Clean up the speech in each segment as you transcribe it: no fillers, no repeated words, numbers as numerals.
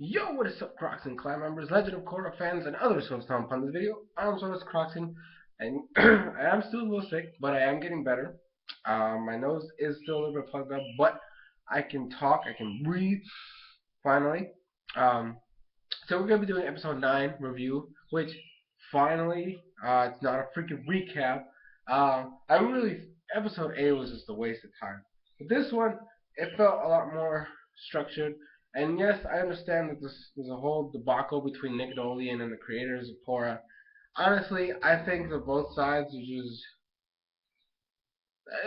Yo, what is up, Crockxen clan members, Legend of Korra fans, and others who have come upon this video? I'm SoresanCrockxen, and I am still a little sick, but I am getting better. My nose is still a little bit plugged up, but I can talk, I can breathe, finally. Um, so we're going to be doing episode 9 review, which finally, it's not a freaking recap. Episode 8 was just a waste of time. But this one, it felt a lot more structured. And yes, I understand that there's a whole debacle between Nickelodeon and the creators of Korra. Honestly, I think that both sides are just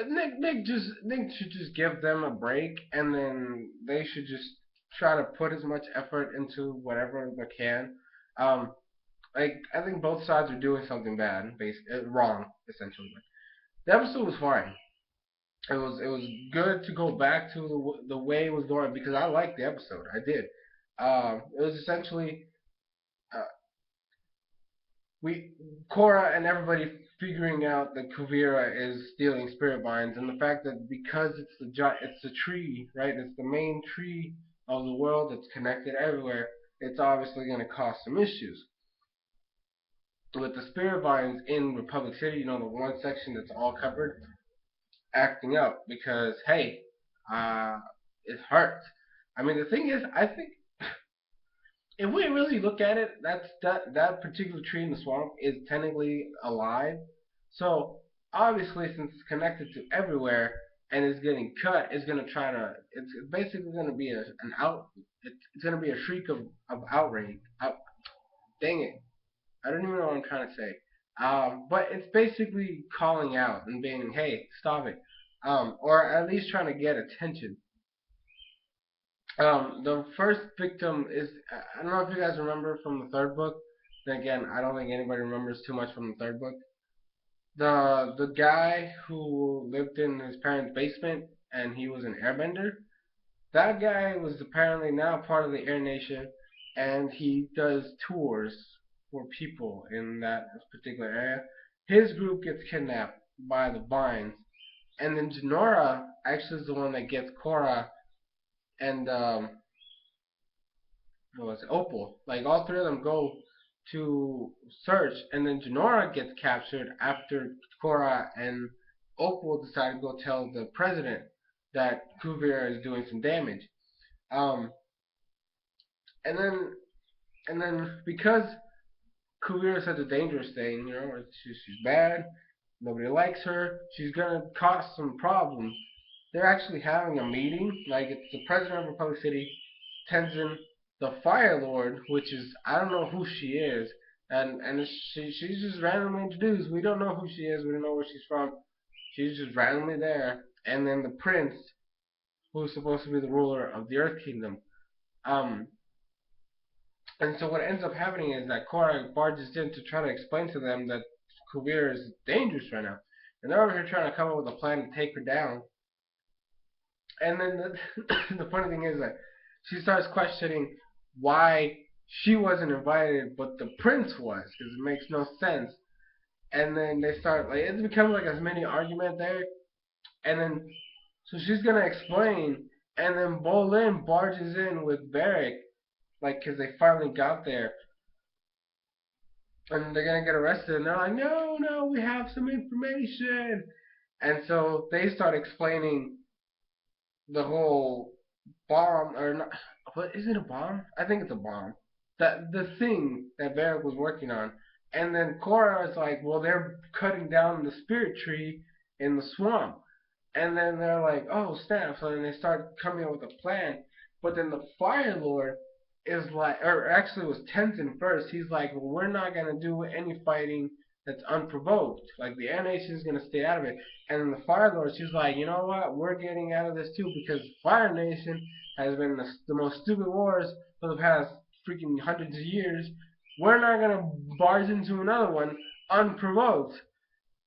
Nick should just give them a break, and then they should just try to put as much effort into whatever they can. Um, like I think both sides are doing something bad, wrong essentially. The episode was fine. It was good to go back to the way it was going because I liked the episode. I did. It was essentially uh, we Korra and everybody figuring out that Kuvira is stealing spirit vines, and the fact that because it's the tree, right? It's the main tree of the world that's connected everywhere. It's obviously going to cause some issues with the spirit vines in Republic City. You know, the one section that's all covered, acting up because hey, uh, it hurts. I mean, the thing is, I think if we really look at it, that particular tree in the swamp is technically alive. So obviously, since it's connected to everywhere and is getting cut, it's gonna try to. It's basically gonna be an out. It's gonna be a shriek of outrage. Dang it! I don't even know what I'm trying to say. But it's basically calling out and being, hey, stop it. Or at least trying to get attention. The first victim is I don't know if you guys remember from the third book. Then again, I don't think anybody remembers too much from the third book. The guy who lived in his parents' basement and he was an airbender. That guy was apparently now part of the Air Nation, and he does tours for people in that particular area. His group gets kidnapped by the Vines, and then Janora actually is the one that gets Korra and what was it, Opal. Like all three of them go to search, and then Janora gets captured after Korra and Opal decide to go tell the president that Kuvira is doing some damage. Um, and then because Kuvira is such a dangerous thing, you know, she's bad, nobody likes her, she's gonna cause some problems. They're actually having a meeting, like it's the president of Republic City, Tenzin, the Fire Lord, which is I don't know who she is, and she's just randomly introduced. We don't know who she is. We don't know where she's from. She's just randomly there, and then the prince, who's supposed to be the ruler of the Earth Kingdom. Um, and so what ends up happening is that Korra barges in to try to explain to them that Kuvira is dangerous right now, and they're over here trying to come up with a plan to take her down. And then the funny thing is that she starts questioning why she wasn't invited, but the prince was, because it makes no sense. And then they start like it becomes like a mini argument there. And then so she's gonna explain, and then Bolin barges in with Barrick, like because they finally got there, and they're gonna get arrested, and they're like, no, no, we have some information. And so they start explaining the whole bomb or not. What is it, a bomb? I think it's a bomb. That the thing that Varric was working on, and then Korra is like, well, they're cutting down the spirit tree in the swamp, and then they're like, oh snap! So then they start coming up with a plan, but then the Fire Lord is like, or actually it was Tenzin first. He's like, well, we're not gonna do any fighting that's unprovoked. Like the Air Nation is gonna stay out of it. And then the Fire Lord, she's like, you know what? We're getting out of this too because Fire Nation has been the most stupid wars for the past freaking hundreds of years. We're not gonna barge into another one unprovoked.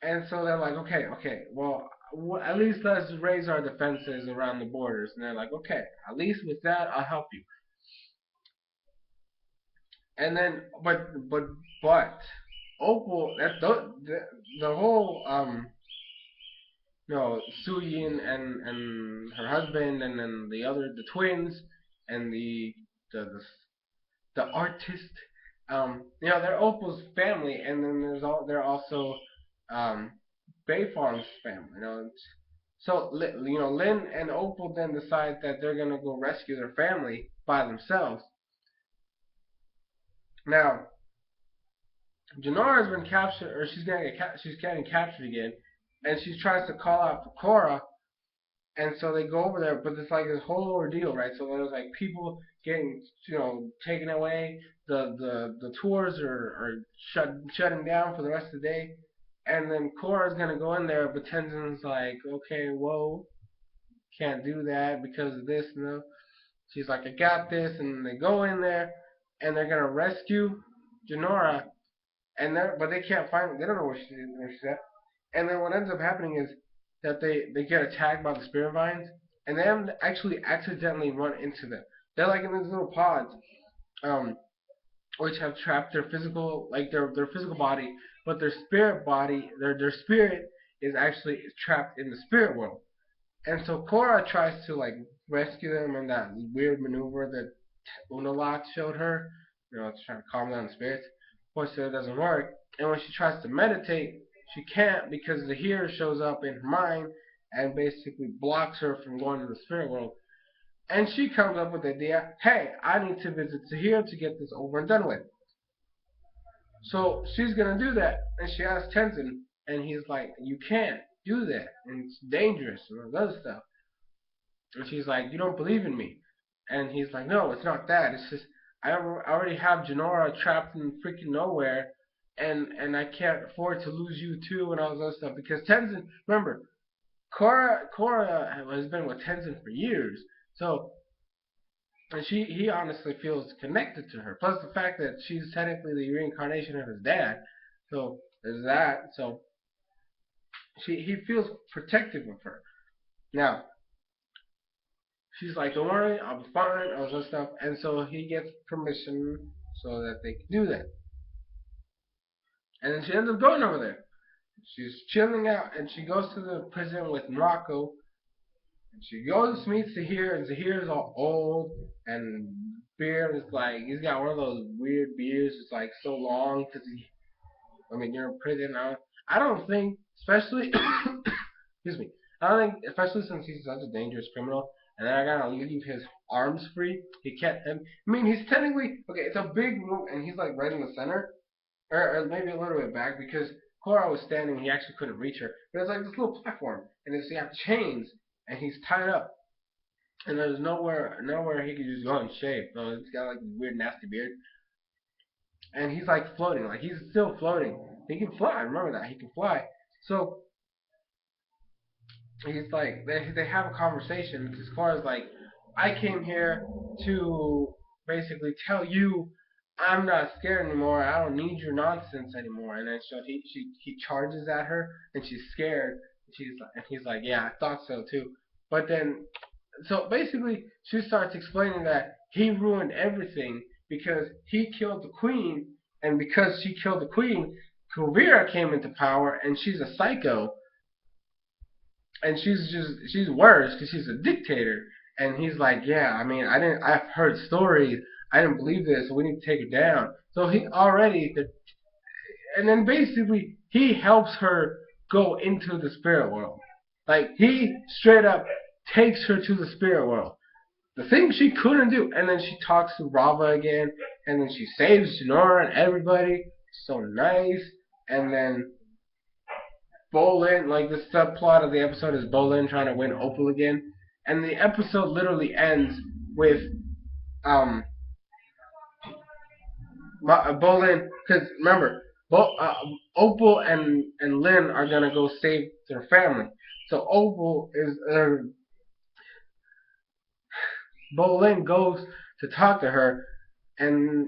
And so they're like, okay, okay, well, at least let's raise our defenses around the borders. And they're like, okay, at least with that, I'll help you. And then, but, Opal, that's the whole no, Su Yin and her husband, and then the twins, and the the artist. They're Opal's family, and then they're also um, Bayfarm's family. So Lynn and Opal then decide that they're gonna go rescue their family by themselves. Now, Janora's been captured, or she's getting captured again, and she tries to call out for Korra, and so they go over there, but it's like this whole ordeal, right? So there's like people getting, taken away. The tours are shutting down for the rest of the day, and then Korra's gonna go in there, but Tenzin's like, okay, whoa, can't do that because of this and that. She's like, I got this, and they go in there, and they're gonna rescue Janora, but they can't find her. They don't know where she's at. And then what ends up happening is that they get attacked by the spirit vines, and they actually accidentally run into them. They're like in these little pods, um, which have trapped their physical, like their physical body, but their spirit body, their spirit is actually trapped in the spirit world. And so Korra tries to like rescue them in that weird maneuver that Unalaq showed her, to try to calm down the spirits. Of course, it doesn't work. And when she tries to meditate, she can't because the healer shows up in her mind and basically blocks her from going to the spirit world. And she comes up with the idea, hey, I need to visit Tahir to get this over and done with. So she's gonna do that, and she asks Tenzin, and he's like, you can't do that, and it's dangerous, and all that other stuff. And she's like, you don't believe in me. And he's like, no, it's not that. It's just I already have Janora trapped in freaking nowhere, and I can't afford to lose you too, and all this other stuff. Because Tenzin, remember, Korra has been with Tenzin for years, so and he honestly feels connected to her. Plus the fact that she's technically the reincarnation of his dad, so there's that. So he feels protective of her. Now she's like, don't worry, I'll be fine, all this stuff. And so he gets permission so that they can do that. And then she ends up going over there. She's chilling out, and she goes to the prison with Morocco. And she goes meets Zahir, and Zahir is all old, and beard is like, he's got one of those weird beards. It's like so long because you're in prison. I don't think, especially, excuse me, I don't think, especially since he's such a dangerous criminal, and I gotta leave his arms free. He can't. He's technically okay. It's a big room, and he's like right in the center, or maybe a little bit back because Korra was standing. He actually couldn't reach her. But it's like this little platform, and it's got chains, and he's tied up, and there's nowhere he could just go and shave. So he's got like this weird nasty beard, and he's like floating, like he's still floating. He can fly. Remember that he can fly. So he's like they have a conversation because Cora's like, I came here to basically tell you I'm not scared anymore. I don't need your nonsense anymore. And then so he charges at her, and she's scared. And he's like, yeah, I thought so too. But then so basically she starts explaining that he ruined everything because he killed the queen, and because she killed the queen, Kuvira came into power, and she's a psycho, and she's worse because she's a dictator. And he's like, yeah, I've heard stories. I didn't believe this, so we need to take her down. So and then basically he helps her go into the spirit world. Like he straight up takes her to the spirit world. The thing she couldn't do, and then she talks to Rava again, and then she saves Janora and everybody. So nice, and then Bolin, like the subplot of the episode is Bolin trying to win Opal again, and the episode literally ends with um Bolin, because remember, Opal and Lynn are gonna go save their family. So Bolin goes to talk to her and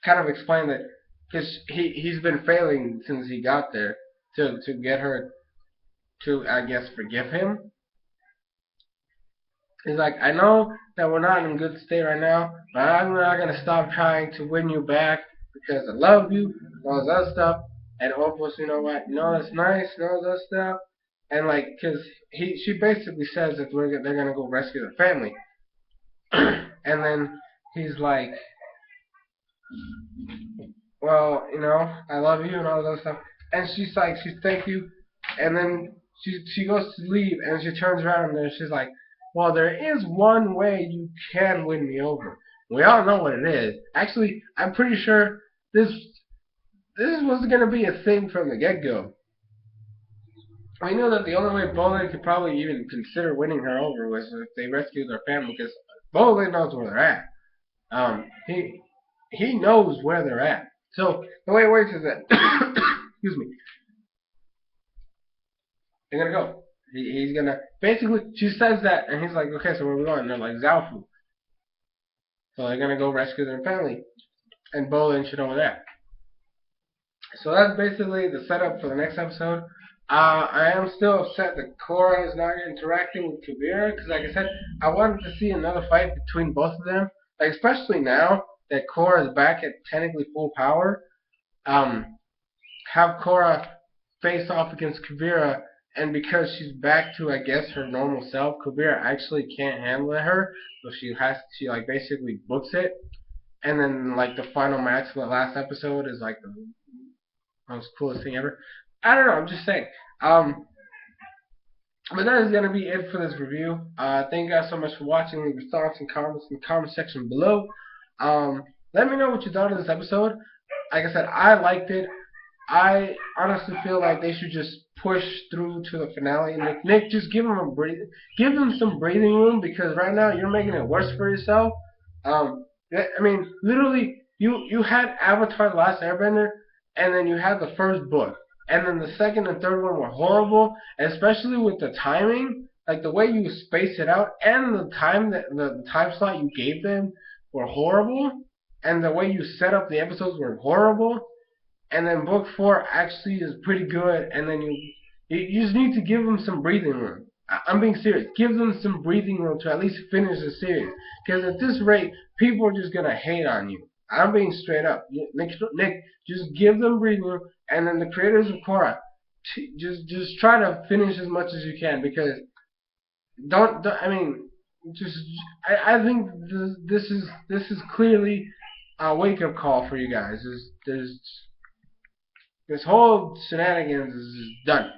kind of explain that because he's been failing since he got there to get her to, I guess, forgive him. He's like, I know that we're not in a good state right now, but I'm not gonna stop trying to win you back because I love you, and all this other stuff. And Opal's, you know what, it's nice, and all this stuff. And like, cause she basically says that they're gonna go rescue their family. And then he's like, well, I love you and all that stuff. And she's thank you, and then she goes to leave, and she turns around and she's like, well, there is one way you can win me over. We all know what it is. Actually, I'm pretty sure this was gonna be a thing from the get go. I knew that the only way Bowling could probably even consider winning her over was if they rescued their family, because Bowling knows where they're at. He knows where they're at. So the way it works is that excuse me, they're gonna go. He's gonna basically. She says that, and he's like, okay, so where are we going? And they're like Zaofu. So they're gonna go rescue their family, and Bolin should know that. So that's basically the setup for the next episode. I am still upset that Korra is not interacting with Kavira because, like I said, I wanted to see another fight between both of them. Like especially now that Korra is back at technically full power. Um, have Korra face off against Kavira, and because she's back to I guess her normal self, Kavira actually can't handle her, so she like basically books it, and then like the final match for the last episode is like the most coolest thing ever. I don't know, I'm just saying. Um, but that is gonna be it for this review. Thank you guys so much for watching. Leave your thoughts and comments in the comment section below. Let me know what you thought of this episode. Like I said, I liked it. I honestly feel like they should just push through to the finale. Nick, just give them some breathing room because right now you're making it worse for yourself. I mean, literally, you had Avatar: The Last Airbender, and then you had the first book, and then the second and third one were horrible, especially with the timing, like the way you space it out, and the time slot you gave them were horrible, and the way you set up the episodes were horrible, and then book four actually is pretty good, and then you just need to give them some breathing room. I'm being serious. Give them some breathing room to at least finish the series, because at this rate, people are just gonna hate on you. I'm being straight up. Nick, just give them breathing room, and then the creators of Korra, just try to finish as much as you can, because don't I mean just I think this is clearly a wake up call for you guys. There's this whole shenanigans is done.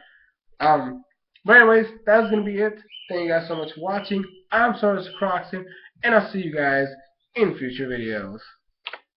But anyways, that's gonna be it. Thank you guys so much for watching. I'm SoresanCrockxen, and I'll see you guys in future videos.